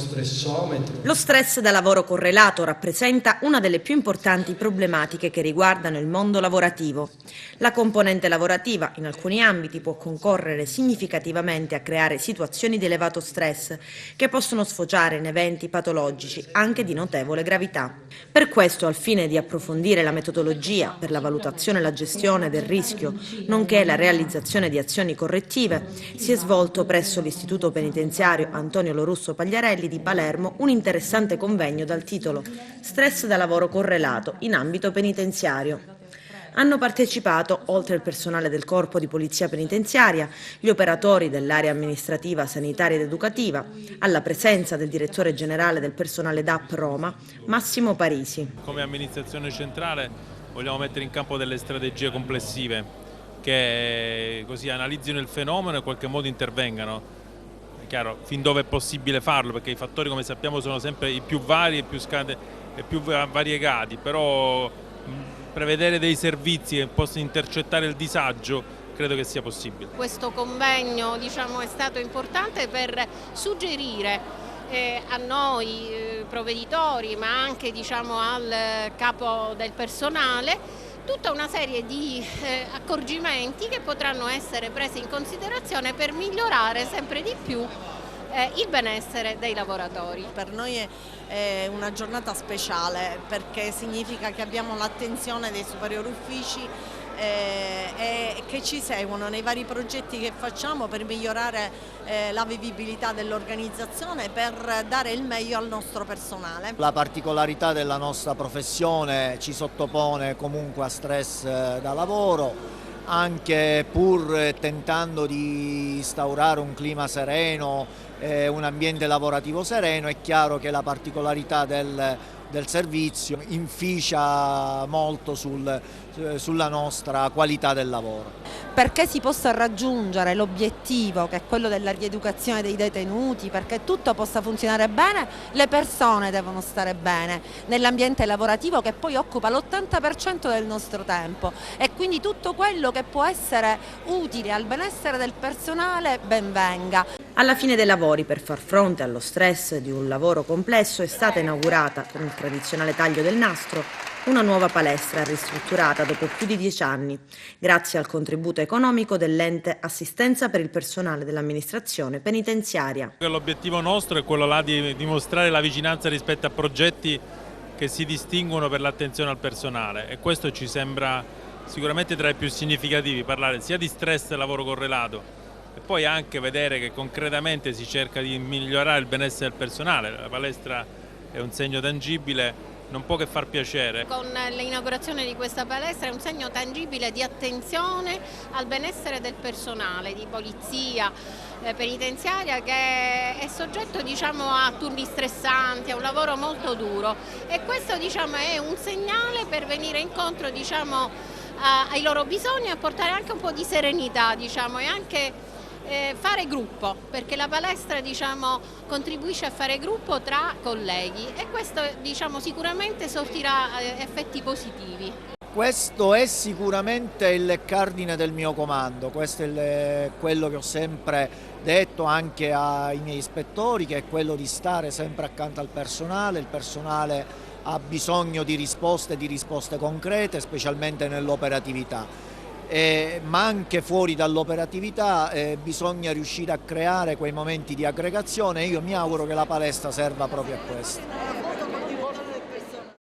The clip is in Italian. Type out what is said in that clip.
stressometro. Lo stress da lavoro correlato rappresenta una delle più importanti problematiche che riguardano il mondo lavorativo. La componente lavorativa in alcuni ambiti può concorrere significativamente a creare situazioni di elevato stress che possono sfociare in eventi patologici anche di notevole gravità. Per questo, al fine di approfondire la metodologia per la valutazione e la gestione del rischio, nonché la realizzazione di azioni correttive, si è svolto presso l'Istituto Penitenziario Antonio Lorusso Pagliarelli di Palermo un interessante convegno dal titolo Stress da lavoro correlato in ambito penitenziario. Hanno partecipato, oltre il personale del Corpo di Polizia Penitenziaria, gli operatori dell'area amministrativa, sanitaria ed educativa, alla presenza del direttore generale del personale DAP Roma, Massimo Parisi. Come amministrazione centrale vogliamo mettere in campo delle strategie complessive che così analizzino il fenomeno e in qualche modo intervengano. È chiaro, fin dove è possibile farlo, perché i fattori, come sappiamo, sono sempre i più vari e più variegati, però prevedere dei servizi che possano intercettare il disagio credo che sia possibile. Questo convegno è stato importante per suggerire a noi provveditori, ma anche al capo del personale, tutta una serie di accorgimenti che potranno essere presi in considerazione per migliorare sempre di più il benessere dei lavoratori. Per noi è una giornata speciale perché significa che abbiamo l'attenzione dei superiori uffici e che ci seguono nei vari progetti che facciamo per migliorare la vivibilità dell'organizzazione e per dare il meglio al nostro personale. La particolarità della nostra professione ci sottopone comunque a stress da lavoro, anche pur tentando di instaurare un clima sereno, un ambiente lavorativo sereno. È chiaro che la particolarità del servizio inficia molto sulla nostra qualità del lavoro. Perché si possa raggiungere l'obiettivo che è quello della rieducazione dei detenuti, perché tutto possa funzionare bene, le persone devono stare bene nell'ambiente lavorativo che poi occupa l'80% del nostro tempo e quindi tutto quello che può essere utile al benessere del personale ben venga. Alla fine dei lavori, per far fronte allo stress di un lavoro complesso, è stata inaugurata, con il tradizionale taglio del nastro, una nuova palestra ristrutturata dopo più di 10 anni, grazie al contributo economico dell'ente Assistenza per il personale dell'amministrazione penitenziaria. L'obiettivo nostro è quello là di dimostrare la vicinanza rispetto a progetti che si distinguono per l'attenzione al personale, e questo ci sembra sicuramente tra i più significativi, parlare sia di stress e lavoro correlato e poi anche vedere che concretamente si cerca di migliorare il benessere del personale. La palestra è un segno tangibile, non può che far piacere. Con l'inaugurazione di questa palestra è un segno tangibile di attenzione al benessere del personale di polizia penitenziaria, che è soggetto a turni stressanti, a un lavoro molto duro, e questo è un segnale per venire incontro ai loro bisogni e portare anche un po' di serenità e anche fare gruppo, perché la palestra contribuisce a fare gruppo tra colleghi e questo sicuramente sortirà effetti positivi. Questo è sicuramente il cardine del mio comando, questo è quello che ho sempre detto anche ai miei ispettori, che è quello di stare sempre accanto al personale. Il personale ha bisogno di risposte concrete, specialmente nell'operatività. Ma anche fuori dall'operatività bisogna riuscire a creare quei momenti di aggregazione e io mi auguro che la palestra serva proprio a questo.